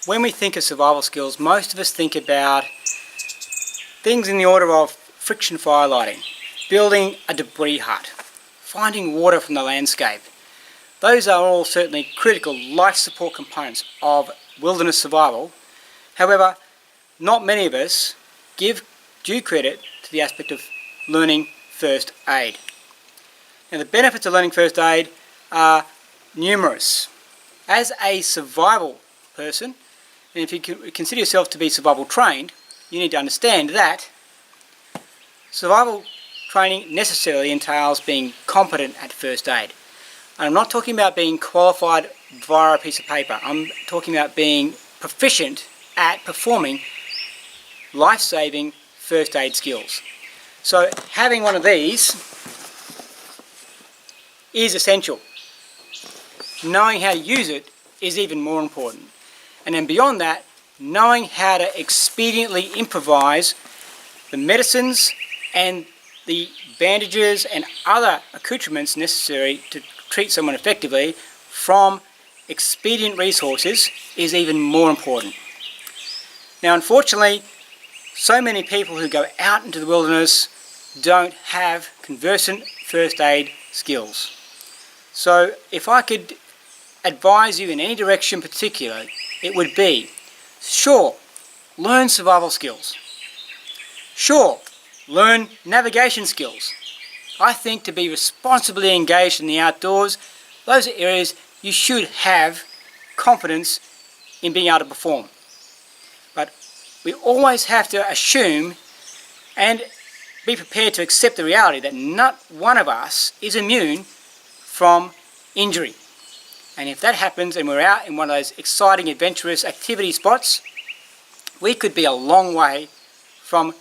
when we think of survival skills, most of us think about things in the order of friction firelighting, building a debris hut, finding water from the landscape. Those are all certainly critical life support components of wilderness survival. However, not many of us give due credit to the aspect of learning first aid. Now, the benefits of learning first aid are numerous. As a survival person, and if you consider yourself to be survival trained, you need to understand that survival training necessarily entails being competent at first aid. And I'm not talking about being qualified via a piece of paper. I'm talking about being proficient at performing life-saving first aid skills. So having one of these is essential. Knowing how to use it is even more important. And then beyond that, knowing how to expediently improvise the medicines and the bandages and other accoutrements necessary to treat someone effectively from expedient resources is even more important. Now, unfortunately, so many people who go out into the wilderness don't have conversant first aid skills. So if I could advise you in any direction particular, it would be, sure, learn survival skills. Sure, learn navigation skills. I think to be responsibly engaged in the outdoors, those are areas you should have confidence in being able to perform. But we always have to assume and be prepared to accept the reality that not one of us is immune from injury. And if that happens and we're out in one of those exciting adventurous activity spots, we could be a long way from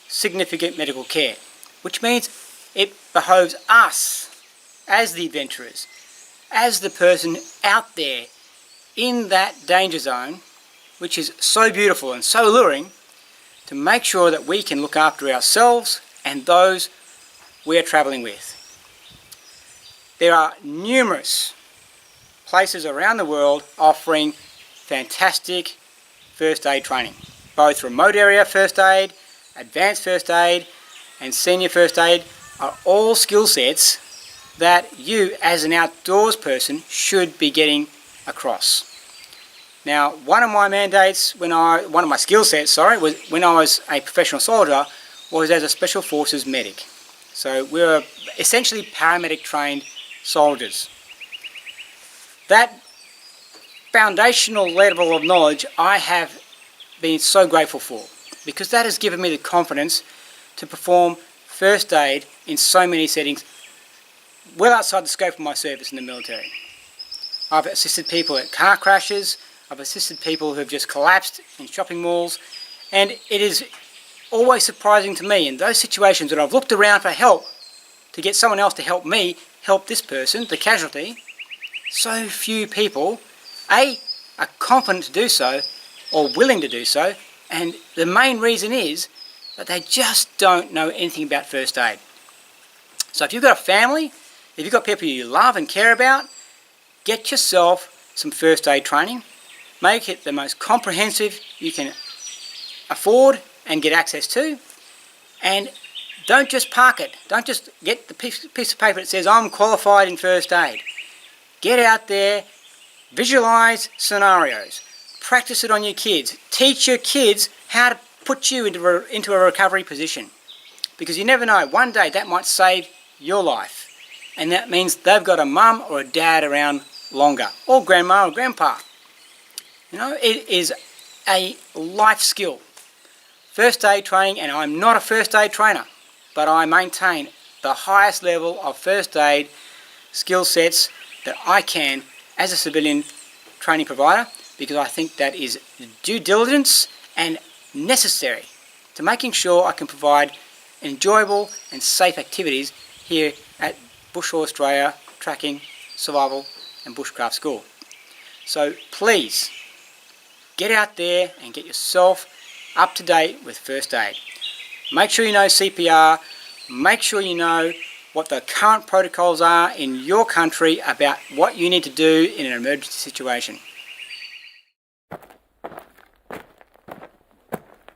significant medical care, which means it behoves us as the adventurers, as the person out there in that danger zone, which is so beautiful and so alluring, to make sure that we can look after ourselves and those we are travelling with. There are numerous places around the world offering fantastic first aid training, both remote area first aid, advanced first aid and senior first aid are all skill sets that you as an outdoors person should be getting across. Now, one of my skill sets, was when I was a professional soldier, was as a special forces medic. So we were essentially paramedic trained soldiers. That foundational level of knowledge I have been so grateful for, because that has given me the confidence to perform first aid in so many settings well outside the scope of my service in the military. I've assisted people at car crashes, I've assisted people who have just collapsed in shopping malls, and it is always surprising to me in those situations when I've looked around for help to get someone else to help me help this person, the casualty, so few people are confident to do so or willing to do so, and the main reason is that they just don't know anything about first aid. So if you've got a family, if you've got people you love and care about, get yourself some first aid training. Make it the most comprehensive you can afford and get access to, and don't just park it. Don't just get the piece of paper that says I'm qualified in first aid. Get out there, visualize scenarios, practice it on your kids, teach your kids how to put you into a recovery position, because you never know, one day that might save your life, and that means they've got a mum or a dad around longer, or grandma or grandpa. You know, it is a life skill. First aid training, and I'm not a first aid trainer, but I maintain the highest level of first aid skill sets that I can as a civilian training provider, because I think that is due diligence and necessary to making sure I can provide enjoyable and safe activities here at Bushhall Australia Tracking, Survival and Bushcraft School. So please get out there and get yourself up to date with first aid. Make sure you know CPR, make sure you know what the current protocols are in your country about what you need to do in an emergency situation.